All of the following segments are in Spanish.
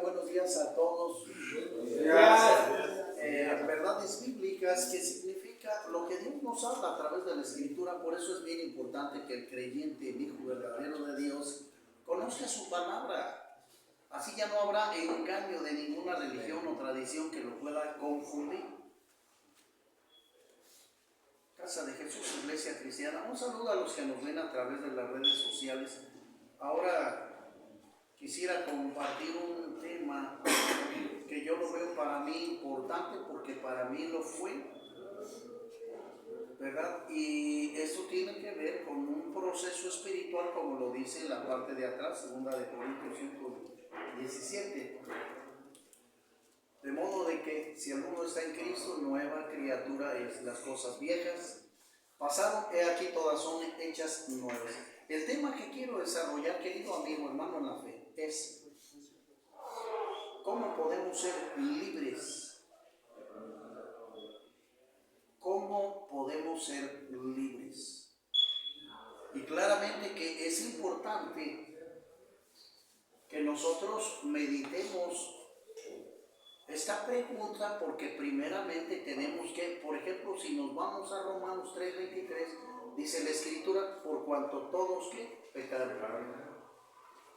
buenos días a todos. Verdades bíblicas que significa lo que Dios nos habla a través de la Escritura. Por eso es bien importante que el creyente, el hijo verdadero de Dios, conozca su palabra. Así ya no habrá engaño de ninguna religión o tradición que lo pueda confundir. Casa de Jesús, Iglesia Cristiana. Un saludo a los que nos ven a través de las redes sociales. Ahora quisiera compartir un tema que yo lo veo para mí importante, porque para mí lo fue, ¿verdad? Y esto tiene que ver con un proceso espiritual, como lo dice en la parte de atrás, 2 de Corintios 5:17. De modo de que si alguno está en Cristo, nueva criatura es. Las cosas viejas pasaron, he aquí todas son hechas nuevas. El tema que quiero desarrollar, querido amigo, hermano en la fe, es ¿cómo podemos ser libres? ¿Cómo podemos ser libres? Y claramente que es importante que nosotros meditemos esta pregunta, porque primeramente tenemos que, por ejemplo, si nos vamos a Romanos 3:23, dice la Escritura, por cuanto todos que pecaron,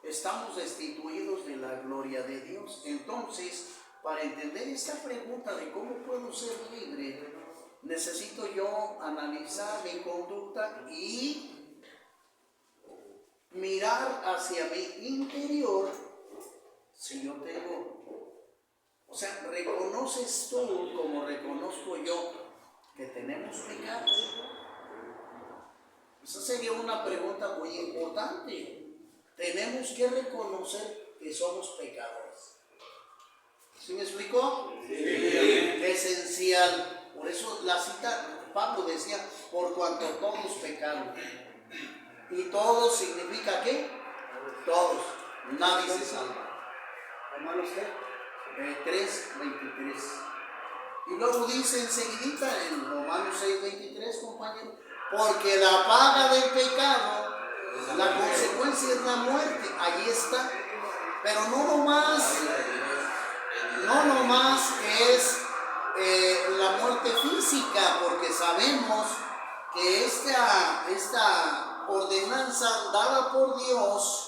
estamos destituidos de la gloria de Dios. Entonces, para entender esta pregunta de cómo puedo ser libre, necesito yo analizar mi conducta y mirar hacia mi interior si yo tengo. O sea, ¿reconoces tú, como reconozco yo, que tenemos pecados? Esa sería una pregunta muy importante. Tenemos que reconocer que somos pecadores. ¿Sí me explicó? Sí. Esencial. Por eso la cita, Pablo decía, por cuanto todos pecaron. Y todos significa ¿qué? Todos. Nadie se salva. Romanos 3:23. Y luego dice enseguidita en Romanos 6:23, compañero, porque la paga del pecado, la consecuencia es la muerte. Allí está. Pero no nomás es la muerte física, porque sabemos que esta ordenanza dada por Dios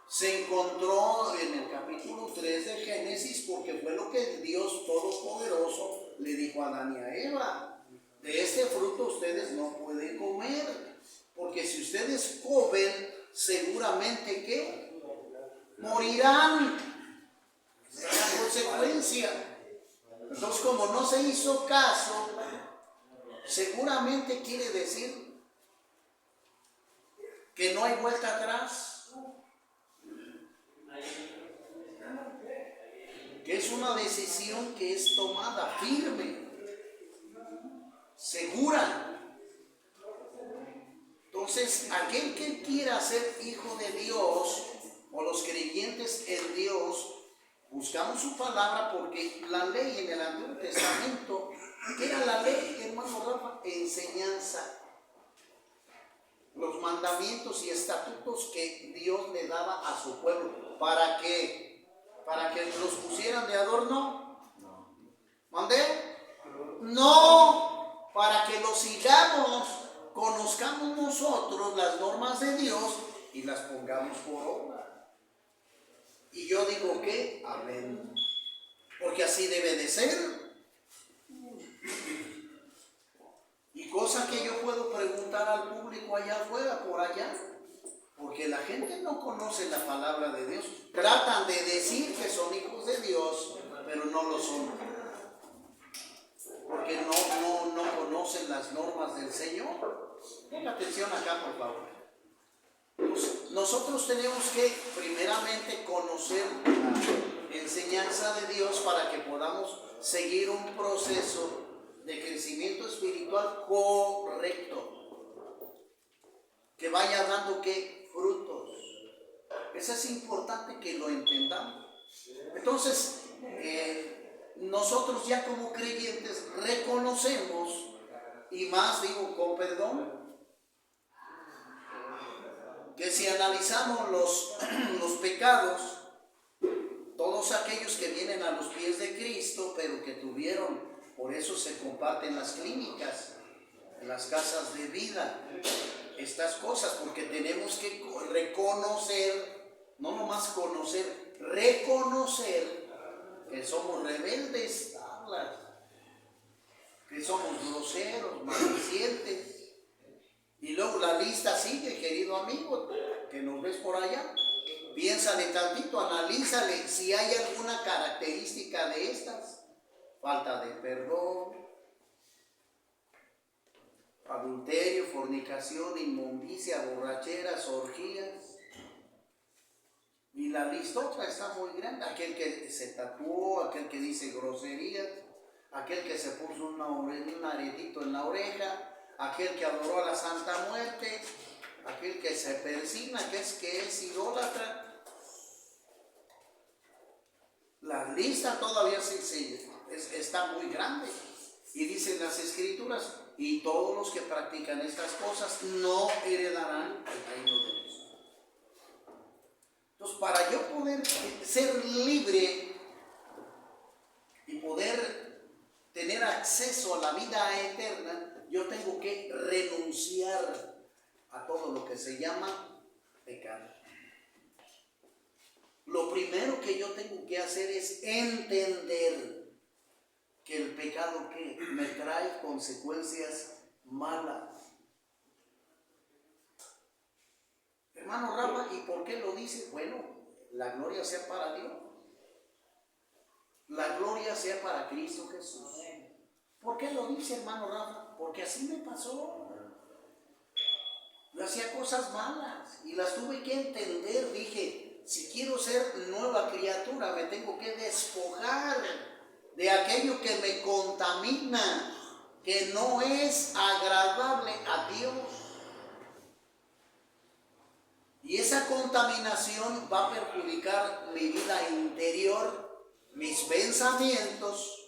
se encontró en el capítulo 3 de Génesis, porque fue lo que Dios Todopoderoso le dijo a Adán y a Eva: de este fruto ustedes no pueden comer, porque si ustedes comen, seguramente que morirán. Esa es la consecuencia. Entonces, como no se hizo caso, seguramente quiere decir que no hay vuelta atrás, que es una decisión que es tomada firme, segura. Entonces, aquel que quiera ser hijo de Dios, o los creyentes en Dios, buscamos su palabra, porque la ley en el Antiguo Testamento, ¿qué era la ley, hermano Rafa? Enseñanza. Los mandamientos y estatutos que Dios le daba a su pueblo. ¿Para qué? ¿Para que los pusieran de adorno? ¿Mandé? No, para que los sigamos, conozcamos nosotros las normas de Dios y las pongamos por obra. Y yo digo que amén, porque así debe de ser. Y cosa que yo puedo preguntar al público allá afuera, por allá, porque la gente no conoce la palabra de Dios. Tratan de decir que son hijos de Dios, pero no lo son, porque no conocen las normas del Señor. Ponga atención acá, por favor. Nosotros tenemos que primeramente conocer la enseñanza de Dios para que podamos seguir un proceso de crecimiento espiritual correcto, que vaya dando ¿qué? Frutos. Eso es importante que lo entendamos. Entonces, nosotros ya como creyentes reconocemos, y más digo con perdón, que si analizamos los pecados, todos pies de Cristo, pero que tuvieron, por eso se comparten las clínicas, en las casas de vida, estas cosas, porque tenemos que reconocer, no nomás conocer, reconocer que somos rebeldes, que somos groseros, maldicientes. Y luego la lista sigue, querido amigo, que nos ves por allá. Piénsale tantito, analízale si hay alguna característica de estas. Falta de perdón, adulterio, fornicación, inmundicia, borracheras, orgías. Y la listota está muy grande. Aquel que se tatuó, aquel que dice groserías, aquel que se puso un aretito en la oreja, aquel que adoró a la Santa Muerte, aquel que se persina, que es idólatra. La lista todavía está muy grande. Y dicen las Escrituras, y todos los que practican estas cosas no heredarán el reino de Dios. Entonces, para yo poder ser libre y poder tener acceso a la vida eterna, yo tengo que renunciar a todo lo que se llama pecado. Lo primero que yo tengo que hacer es entender que el pecado que me trae consecuencias malas. Hermano Rafa, ¿y por qué lo dice? Bueno, la gloria sea para Dios. La gloria sea para Cristo Jesús. ¿Por qué lo dice, hermano Rafa? Porque así me pasó. Yo hacía cosas malas y las tuve que entender. Dije, si quiero ser nueva criatura, me tengo que despojar de aquello que me contamina, que no es agradable a Dios. Y esa contaminación va a perjudicar mi vida interior, mis pensamientos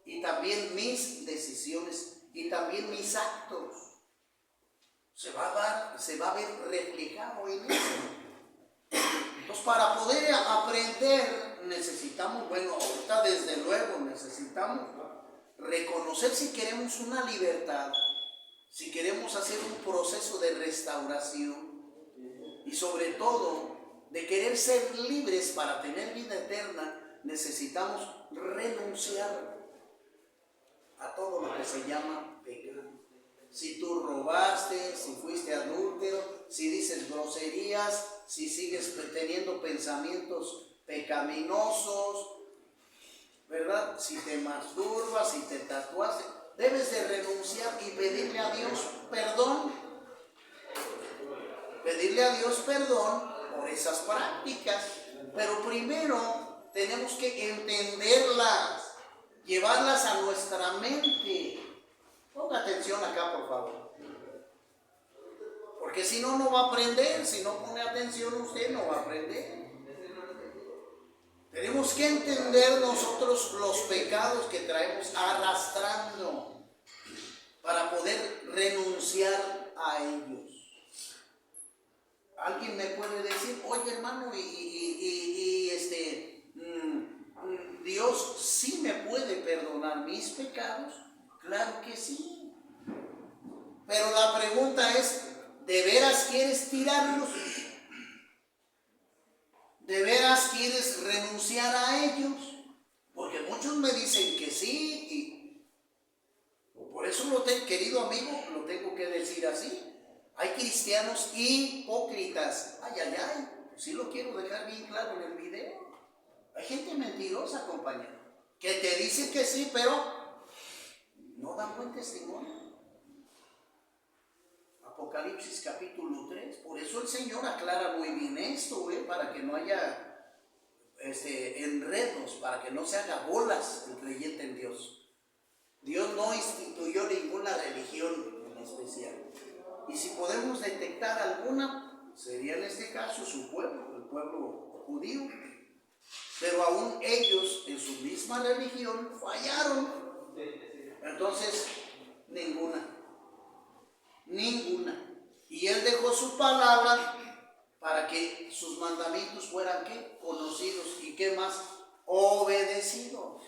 y también mis decisiones y también mis actos. Se va a ver reflejado en eso. Entonces, para poder aprender necesitamos, bueno, ahorita desde luego necesitamos reconocer si queremos una libertad, si queremos hacer un proceso de restauración y sobre todo de querer ser libres para tener vida eterna, necesitamos renunciar a todo lo que se llama pecado. Si tú robaste, si fuiste adúltero, si dices groserías, si sigues teniendo pensamientos pecaminosos, ¿verdad? Si te masturbas, si te tatuaste, debes de renunciar y pedirle a Dios perdón. Pedirle a Dios perdón por esas prácticas. Pero primero tenemos que entenderlas, llevarlas a nuestra mente. Ponga atención acá, por favor. Porque si no, no va a aprender. Si no pone atención usted, no va a aprender. Tenemos que entender nosotros los pecados que traemos arrastrando para poder renunciar a ellos. Alguien me puede decir, oye hermano, Dios sí me puede perdonar mis pecados. Claro que sí. Pero la pregunta es, ¿de veras quieres tirarlos? ¿De veras quieres renunciar a ellos? Porque muchos me dicen que sí, y por eso, querido amigo, lo tengo que decir así. Hay cristianos hipócritas. Ay, ay, ay. Sí lo quiero dejar bien claro en el video. Hay gente mentirosa, compañero, que te dice que sí, pero no dan buen testimonio. Apocalipsis capítulo 3. Por eso el Señor aclara muy bien esto, para que no haya enredos, para que no se haga bolas el creyente en Dios. Dios no instituyó ninguna religión en especial. Y si podemos detectar alguna, sería en este caso su pueblo, el pueblo judío. Pero aún ellos en su misma religión fallaron. Entonces, ninguna. Y Él dejó su palabra para que sus mandamientos fueran ¿qué? Conocidos. ¿Y qué más? obedecidos.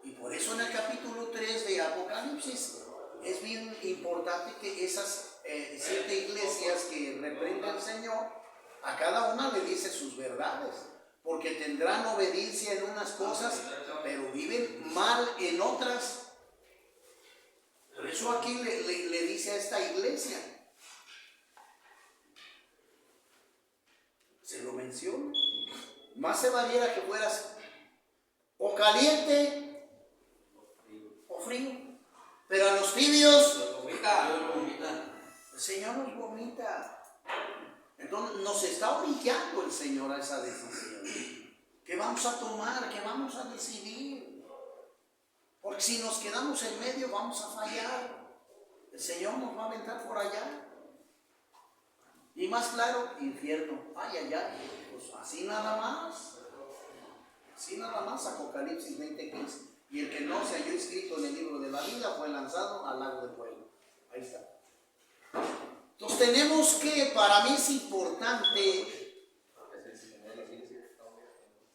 Y por eso en el capítulo 3 de Apocalipsis es bien importante que esas 7 iglesias que reprende el Señor, a cada una le dice sus verdades, porque tendrán obediencia en unas cosas, pero viven mal en otras. Por eso aquí le dice a esta iglesia, se lo menciona, más se valiera que fueras o caliente o frío, pero a los tibios el Señor nos vomita. Entonces nos está orillando el Señor a esa decisión. ¿Qué vamos a tomar? ¿Qué vamos a decidir? Porque si nos quedamos en medio vamos a fallar. El Señor nos va a aventar por allá. Y más claro, infierno. Ay, ay, ay. Pues así nada más. Así nada más, Apocalipsis 20:15. Y el que no se halló escrito en el libro de la vida fue lanzado al lago de fuego. Ahí está. Entonces tenemos que, para mí es importante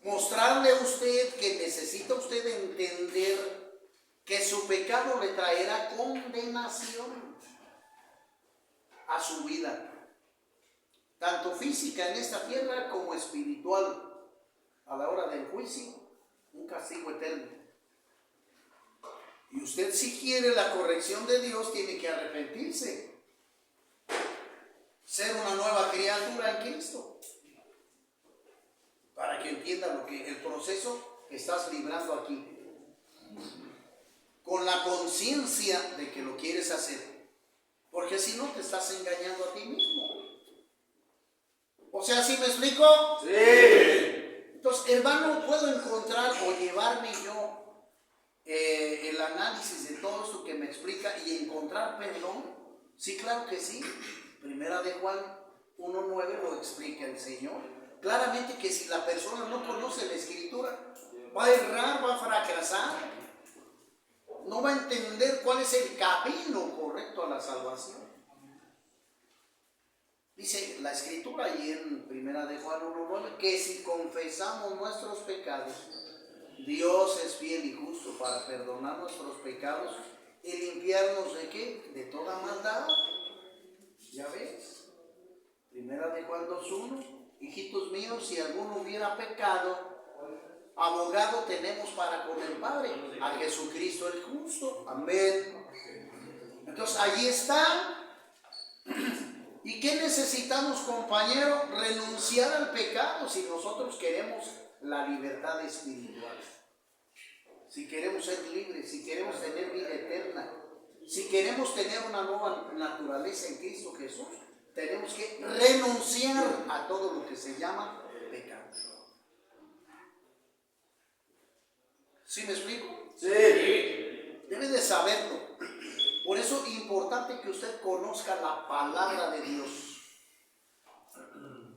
mostrarle a usted que necesita usted entender que su pecado le traerá condenación a su vida, tanto física en esta tierra como espiritual a la hora del juicio, un castigo eterno. Y usted, si quiere la corrección de Dios, tiene que arrepentirse, ser una nueva criatura en Cristo, para que entienda lo que el proceso que estás librando aquí, con la conciencia de que lo quieres hacer, porque si no te estás engañando a ti mismo. O sea, ¿sí me explico? Sí. Entonces, hermano, puedo encontrar o llevarme yo el análisis de todo esto que me explica y encontrar perdón. Sí, claro que sí. Primera de Juan 1:9 lo explica el Señor. Claramente que si la persona no conoce la Escritura, va a errar, va a fracasar. No va a entender cuál es el camino correcto a la salvación. Dice la Escritura ahí en Primera de Juan 1:9 que si confesamos nuestros pecados, Dios es fiel y justo para perdonar nuestros pecados y limpiarnos ¿de qué? De toda maldad. ¿Ya ves? Primera de Juan 2:1. Hijitos míos, si alguno hubiera pecado, abogado tenemos para con el Padre, a Jesucristo el justo. Amén. Entonces allí está. ¿Y qué necesitamos, compañero? Renunciar al pecado si nosotros queremos la libertad espiritual. Si queremos ser libres, si queremos tener vida eterna, si queremos tener una nueva naturaleza en Cristo Jesús, tenemos que renunciar a todo lo que se llama pecado. ¿Sí me explico? Sí. Debe de saberlo. Por eso es importante que usted conozca la palabra de Dios,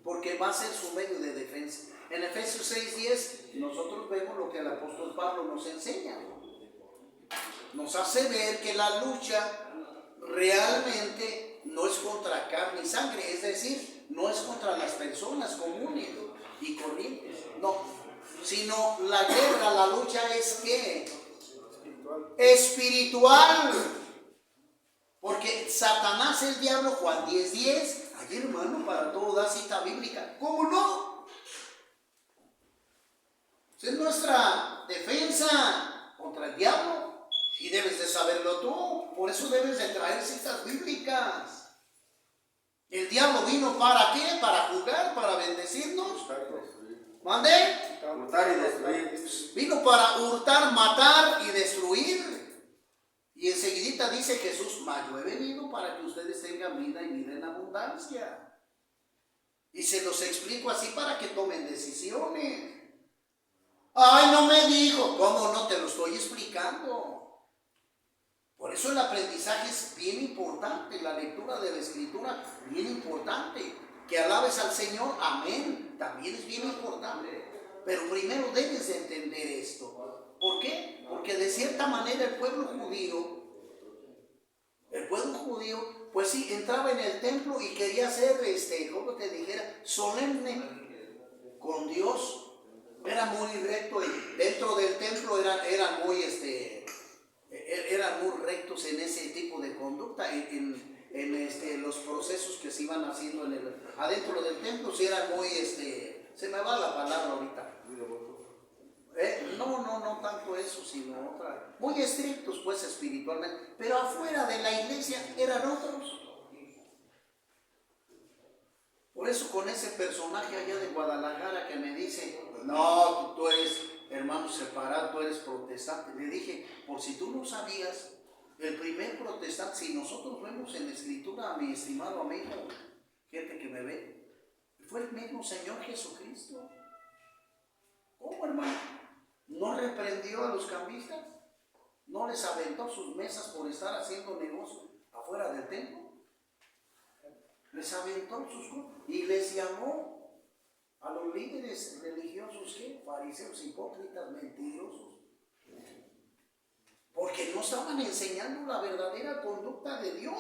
porque va a ser su medio de defensa. En Efesios 6:10 nosotros vemos lo que el apóstol Pablo nos enseña. Nos hace ver que la lucha realmente no es contra carne y sangre, es decir, no es contra las personas comunes y corrientes, no, sino la guerra, la lucha es ¿qué? Espiritual. Porque Satanás, el diablo, Juan 10:10, ay hermano, para todo da cita bíblica. ¿Cómo no? Esa es nuestra defensa contra el diablo y debes de saberlo tú. Por eso debes de traer citas bíblicas. El diablo vino ¿para qué? Para jugar, para bendecirnos. ¿Mande? Hurtar y destruir. Vino para hurtar, matar y destruir. Y enseguidita dice Jesús, mas yo he venido para que ustedes tengan vida y vida en abundancia. Y se los explico así para que tomen decisiones. Ay, no me dijo. ¿Cómo no? Te lo estoy explicando. Por eso el aprendizaje es bien importante, la lectura de la Escritura, bien importante. Que alabes al Señor, amén, también es bien importante. Pero primero debes de entender esto. ¿Por qué? Porque de cierta manera el pueblo judío, pues sí, entraba en el templo y quería ser, como te dijera, solemne con Dios. Era muy rectos, dentro del templo eran muy rectos en ese tipo de conducta, en los procesos que se iban haciendo adentro del templo, sí eran muy, se me va la palabra ahorita. No tanto eso, sino otra. Muy estrictos pues espiritualmente, pero afuera de la iglesia eran otros. Por eso con ese personaje allá de Guadalajara que me dice, no, tú eres hermano separado, tú eres protestante. Le dije, por si tú no sabías, el primer protestante, si nosotros vemos en la escritura a mi estimado amigo, gente que me ve, fue el mismo Señor Jesucristo. ¿Cómo, hermano? ¿No reprendió a los cambistas? ¿No les aventó sus mesas por estar haciendo negocio afuera del templo? Les aventó sus grupos y les llamó a los líderes religiosos, ¿qué? Fariseos, hipócritas, mentirosos. Porque no estaban enseñando la verdadera conducta de Dios.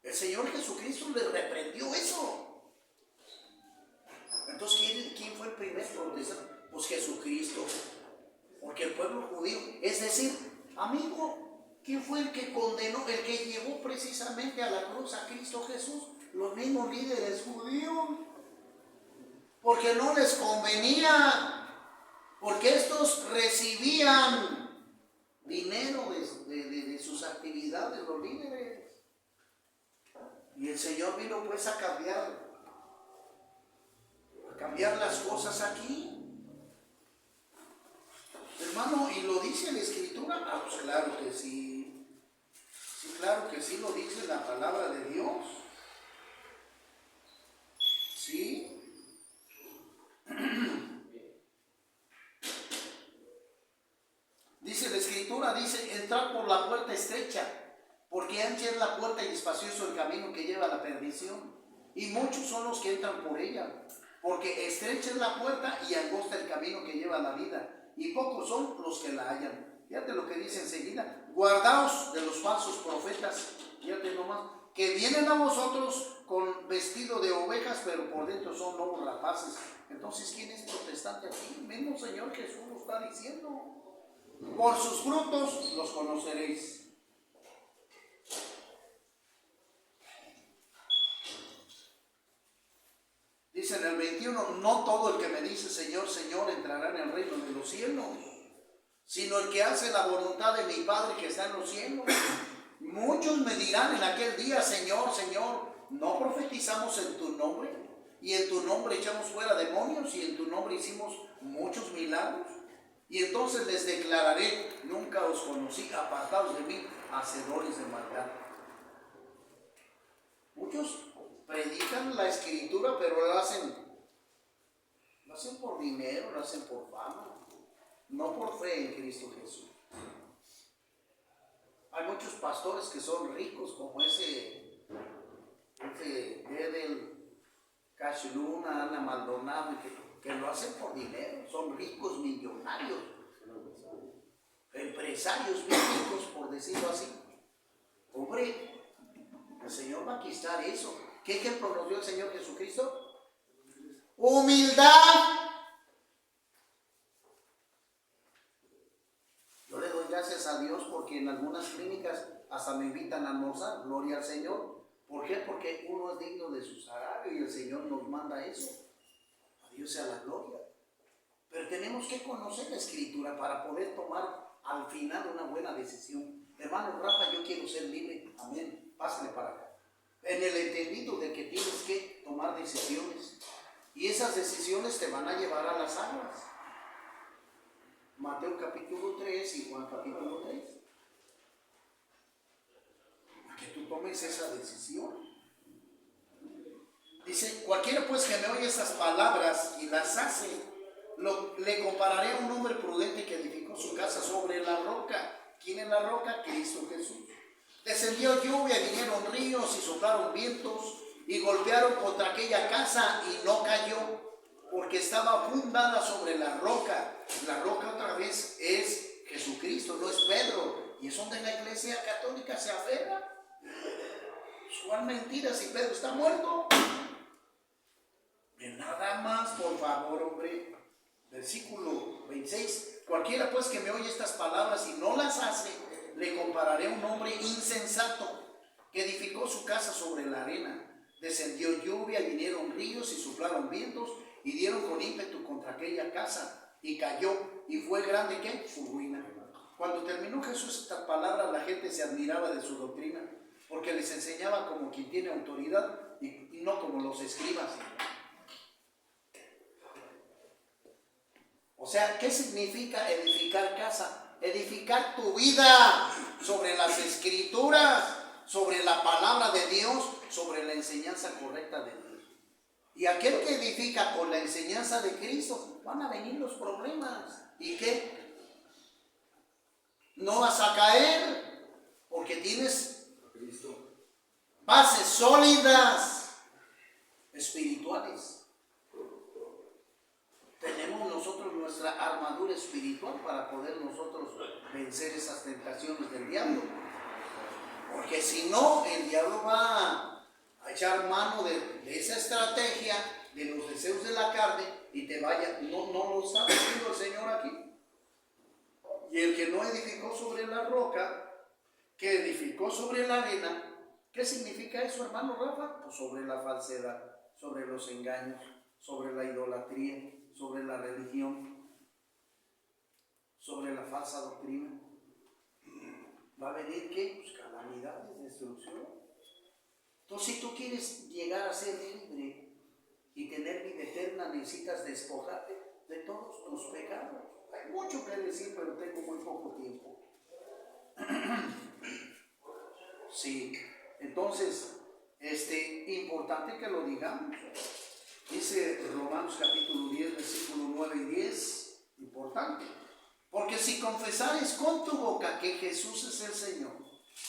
El Señor Jesucristo les reprendió eso. Entonces, ¿quién fue el primer protestante? Pues Jesucristo. Porque el pueblo judío, es decir, amigo, ¿quién fue el que condenó, el que llevó precisamente a la cruz a Cristo Jesús? Los mismos líderes judíos. Porque no les convenía, porque estos recibían dinero de sus actividades, los líderes. Y el Señor vino pues a cambiar las cosas aquí. Hermano, ¿y lo dice la Escritura? Ah, pues claro que sí. Sí, claro que sí lo dice la palabra de Dios. Sí. Dice la Escritura, dice, entrar por la puerta estrecha, porque ancha es la puerta y espacioso el camino que lleva a la perdición. Y muchos son los que entran por ella, porque estrecha es la puerta y angosta el camino que lleva a la vida, y pocos son los que la hallan. Fíjate lo que dice enseguida, guardaos de los falsos profetas, fíjate nomás, que vienen a vosotros con vestido de ovejas, pero por dentro son lobos rapaces. Entonces, ¿quién es protestante aquí? El mismo Señor Jesús lo está diciendo. Por sus frutos los conoceréis. Dice en el 21, no todo el que me dice Señor, Señor entrará en el reino de los cielos, sino el que hace la voluntad de mi Padre que está en los cielos. Muchos me dirán en aquel día, Señor, Señor, ¿no profetizamos en tu nombre? Y en tu nombre echamos fuera demonios, y en tu nombre hicimos muchos milagros. Y entonces les declararé, nunca os conocí, apartados de mí, hacedores de maldad. Muchos predican la Escritura, pero lo hacen por dinero, lo hacen por fama, no por fe en Cristo Jesús. Hay muchos pastores que son ricos, como ese Edel Cachluna, Ana Maldonado, que lo hacen por dinero, son ricos millonarios, empresarios bíblicos, por decirlo así. Hombre, el Señor va a quitar eso. ¿Qué ejemplo nos dio el Señor Jesucristo? Humildad. Yo le doy gracias a Dios porque en algunas clínicas hasta me invitan a almorzar, gloria al Señor. ¿Por qué? Porque uno es digno de su salario y el Señor nos manda eso. A Dios sea la gloria. Pero tenemos que conocer la Escritura para poder tomar al final una buena decisión. Hermano Rafa, yo quiero ser libre. Amén. Pásale para acá. En el entendido de que tienes que tomar decisiones. Y esas decisiones te van a llevar a las aguas. Mateo capítulo 3 y Juan capítulo 3. A que tú tomes esa decisión. Dice, cualquiera pues que me oye estas palabras y las hace, le compararé a un hombre prudente que edificó su casa sobre la roca. ¿Quién es la roca? Cristo Jesús. Descendió lluvia, vinieron ríos y soplaron vientos y golpearon contra aquella casa y no cayó, porque estaba fundada sobre la roca. La roca otra vez es Jesucristo, no es Pedro. Y es donde la Iglesia Católica se aferra. ¿Cuál mentira si Pedro está muerto? De nada más, por favor, hombre. versículo 26, cualquiera pues que me oye estas palabras y no las hace, le compararé a un hombre insensato que edificó su casa sobre la arena. Descendió lluvia, vinieron ríos y soplaron vientos y dieron con ímpetu contra aquella casa y cayó, y fue grande ¿qué? Su ruina. Cuando terminó Jesús estas palabras, la gente se admiraba de su doctrina, porque les enseñaba como quien tiene autoridad y no como los escribas. O sea, ¿qué significa edificar casa? Edificar tu vida sobre las escrituras, sobre la palabra de Dios, sobre la enseñanza correcta de Dios. Y aquel que edifica con la enseñanza de Cristo, van a venir los problemas. ¿Y qué? No vas a caer porque tienes bases sólidas espirituales. Tenemos nosotros nuestra armadura espiritual para poder nosotros vencer esas tentaciones del diablo. Porque si no, el diablo va a echar mano de esa estrategia, de los deseos de la carne, y te vaya, no lo está diciendo el Señor aquí. Y el que no edificó sobre la roca, que edificó sobre la arena, ¿qué significa eso, hermano Rafa? Pues sobre la falsedad, sobre los engaños, sobre la idolatría, sobre la religión, sobre la falsa doctrina. ¿Va a venir qué? Pues calamidades, destrucción. Entonces, si tú quieres llegar a ser libre y tener vida eterna, necesitas despojarte de todos tus pecados. Hay mucho que decir, pero tengo muy poco tiempo. Sí, entonces, importante que lo digamos. Dice Romanos capítulo 10, versículo 9 y 10, importante. Porque si confesares con tu boca que Jesús es el Señor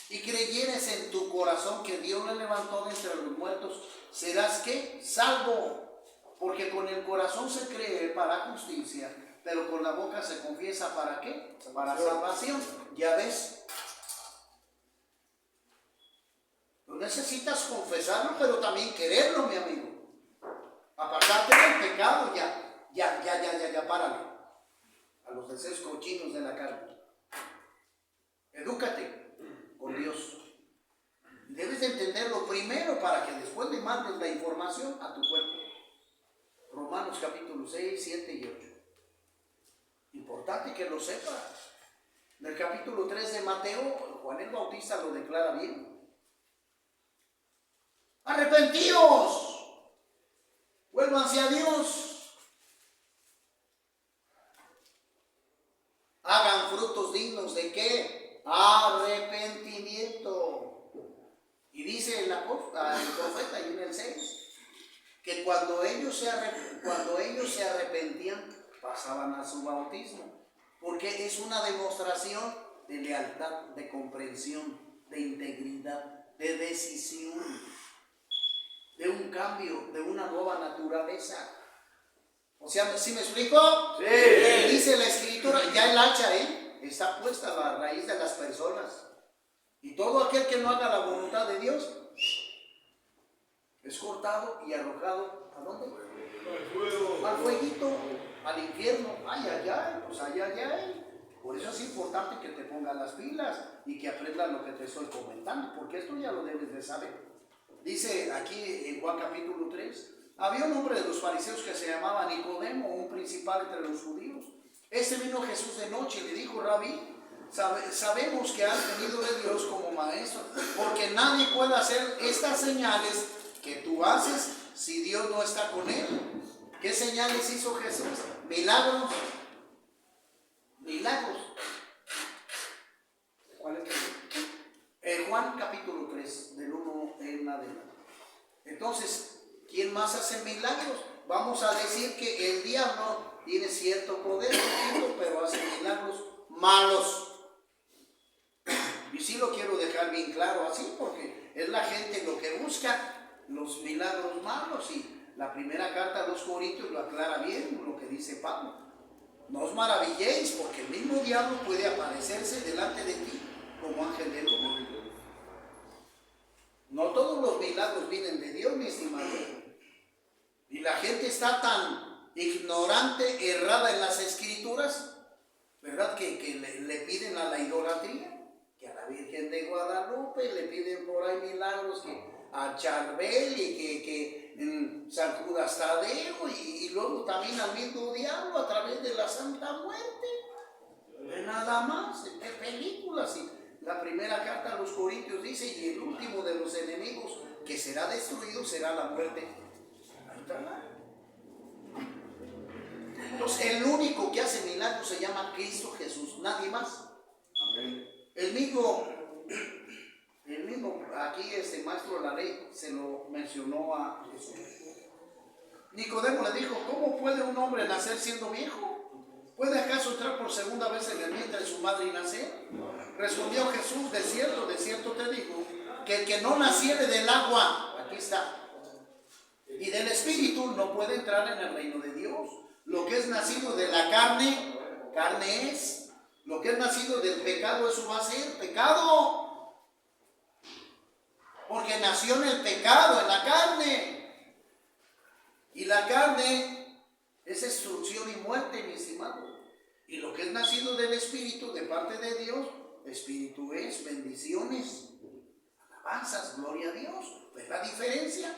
y creyeres en tu corazón que Dios le levantó de entre los muertos, serás ¿qué? Salvo. Porque con el corazón se cree para justicia, pero con la boca se confiesa ¿para qué? Para salvación. ¿Ya ves? No necesitas confesarlo, pero también quererlo, mi amigo. Apartarte del pecado, ya, párale. A los deseos cochinos de la carne. Edúcate con Dios. Debes de entenderlo primero para que después le mandes la información a tu cuerpo. Romanos capítulo 6, 7 y 8. Importante que lo sepas. En el capítulo 3 de Mateo, Juan el Bautista lo declara bien. ¡Arrepentíos! ¡Vuélvanse a Dios! Hagan frutos dignos ¿de qué? Arrepentimiento. Y dice el profeta ahí en el 6, que cuando ellos se arrepentían, pasaban a su bautismo. Porque es una demostración de lealtad, de comprensión, de integridad, de decisión, de un cambio, de una nueva naturaleza. O sea, ¿sí me explico? Sí. Dice la escritura, ya el hacha está puesta a la raíz de las personas. Y todo aquel que no haga la voluntad de Dios es cortado y arrojado. ¿A dónde? Al fueguito, al infierno. Pues ay. Por eso es importante que te pongas las pilas y que aprendas lo que te estoy comentando, porque esto ya lo debes de saber. Dice aquí en Juan capítulo 3, había un hombre de los fariseos que se llamaba Nicodemo, un principal entre los judíos. Vino Jesús de noche y le dijo: Rabí, sabemos que has venido de Dios como maestro, porque nadie puede hacer estas señales que tú haces si Dios no está con él. ¿Qué señales hizo Jesús? Milagros. ¿Cuál es? Juan capítulo 3, del 1 en adelante. Entonces, ¿quién más hace milagros? Vamos a decir que el diablo tiene cierto poder, pero hace milagros malos. Y sí lo quiero dejar bien claro así, porque es la gente lo que busca los milagros malos. Y la primera carta a los Corintios lo aclara bien, lo que dice Pablo. No os maravilléis, porque el mismo diablo puede aparecerse delante de ti como ángel de luz. No todos los milagros vienen de Dios, mi estimado. Y la gente está tan ignorante, errada en las escrituras, ¿verdad? Que le piden a la idolatría, que a la Virgen de Guadalupe, le piden por ahí milagros, que a Charbel y que San Judas Tadeo y luego también al mismo diablo a través de la Santa Muerte. Nada más, ¿en qué películas? Y la primera carta a los Corintios dice, y el último de los enemigos que será destruido será la muerte. Ahí está. Entonces, el único que hace milagros se llama Cristo Jesús, nadie más. Amén. El mismo, aquí este maestro de la ley se lo mencionó a Jesús. Nicodemo le dijo, ¿cómo puede un hombre nacer siendo viejo? ¿Puede acaso entrar por segunda vez en el vientre de su madre y nacer? Respondió Jesús, de cierto te digo, que el que no naciere del agua, aquí está, y del Espíritu no puede entrar en el reino de Dios. Lo que es nacido de la carne, carne es. Lo que es nacido del pecado, eso va a ser pecado. Porque nació en el pecado, en la carne. Y la carne es destrucción y muerte, mi estimado. Y lo que es nacido del Espíritu, de parte de Dios, Espíritu es bendiciones, alabanzas, gloria a Dios. ¿Ves la diferencia?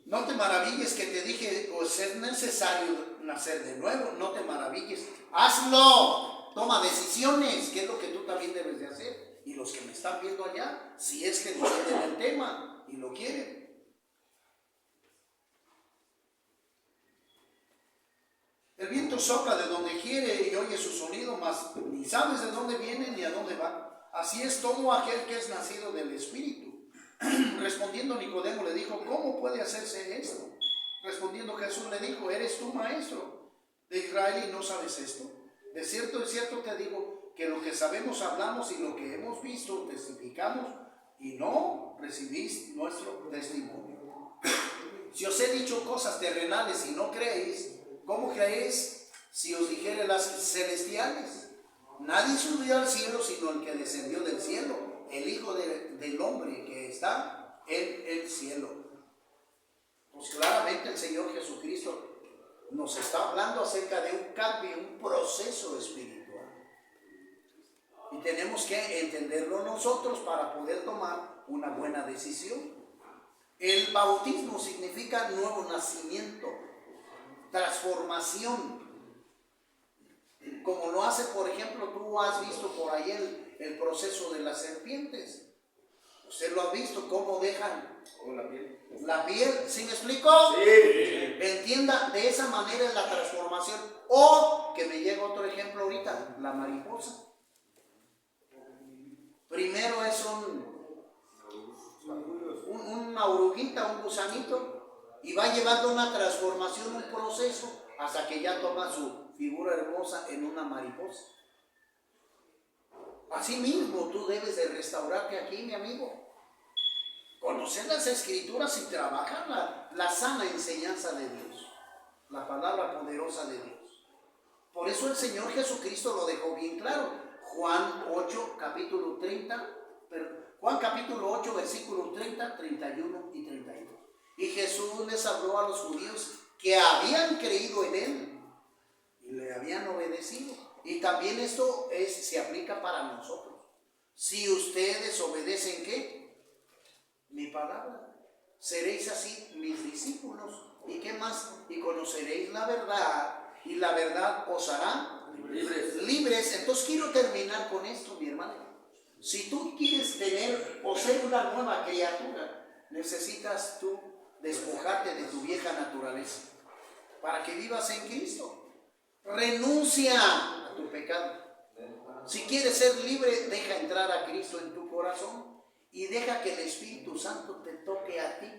No te maravilles que te dije, pues es necesario nacer de nuevo, no te maravilles, hazlo, toma decisiones, que es lo que tú también debes de hacer. Y los que me están viendo allá, si es que entienden el tema y lo quieren. El viento sopla de donde quiere y oye su sonido, mas ni sabes de dónde viene ni a dónde va. Así es todo aquel que es nacido del Espíritu. Respondiendo Nicodemo le dijo, ¿cómo puede hacerse esto? Respondiendo Jesús le dijo, ¿eres tú maestro de Israel y no sabes esto? De cierto te digo que lo que sabemos hablamos y lo que hemos visto testificamos y no recibís nuestro testimonio. Si os he dicho cosas terrenales y no creéis, ¿cómo creéis si os dijere las celestiales? Nadie subió al cielo sino el que descendió del cielo, el Hijo del Hombre que está en el cielo. Pues claramente el Señor Jesucristo nos está hablando acerca de un cambio, un proceso espiritual. Y tenemos que entenderlo nosotros para poder tomar una buena decisión. El bautismo significa nuevo nacimiento, transformación. Como lo hace, por ejemplo, tú has visto por ahí el proceso de las serpientes. Usted lo ha visto, cómo dejan la piel. ¿Sí me explico? Sí. Entienda, de esa manera es la transformación. O, que me llega otro ejemplo ahorita, la mariposa. Primero es una oruguita, un gusanito, y va llevando una transformación, un proceso, hasta que ya toma su figura hermosa en una mariposa. Asimismo, tú debes de restaurarte aquí, mi amigo. Conocer las Escrituras y trabajar la sana enseñanza de Dios, la palabra poderosa de Dios. Por eso el Señor Jesucristo lo dejó bien claro. Juan 8, capítulo 8, versículos 30, 31 y 32. Y Jesús les habló a los judíos que habían creído en Él y le habían obedecido. Y también esto se aplica para nosotros. Si ustedes obedecen, ¿qué? Mi palabra. Seréis así mis discípulos. ¿Y qué más? Y conoceréis la verdad, y la verdad os hará libres. Entonces quiero terminar con esto, mi hermano. Si tú quieres tener o ser una nueva criatura, necesitas tú despojarte de tu vieja naturaleza para que vivas en Cristo. Renuncia a tu pecado. Si quieres ser libre, deja entrar a Cristo en tu corazón y deja que el Espíritu Santo te toque a ti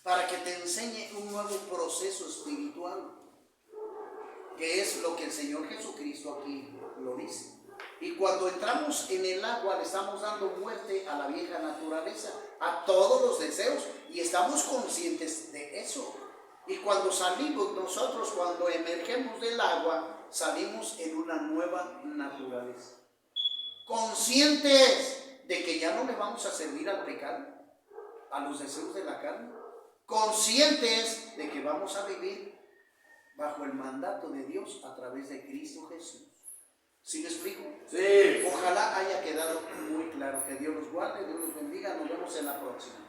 para que te enseñe un nuevo proceso espiritual, que es lo que el Señor Jesucristo aquí lo dice. Y cuando entramos en el agua le estamos dando muerte a la vieja naturaleza, a todos los deseos, y estamos conscientes de eso. Y cuando salimos nosotros, cuando emergemos del agua, salimos en una nueva naturaleza. Conscientes de que ya no le vamos a servir al pecado, a los deseos de la carne, conscientes de que vamos a vivir bajo el mandato de Dios a través de Cristo Jesús. ¿Sí me explico? Sí. Ojalá haya quedado muy claro. Que Dios los guarde, Dios los bendiga. Nos vemos en la próxima.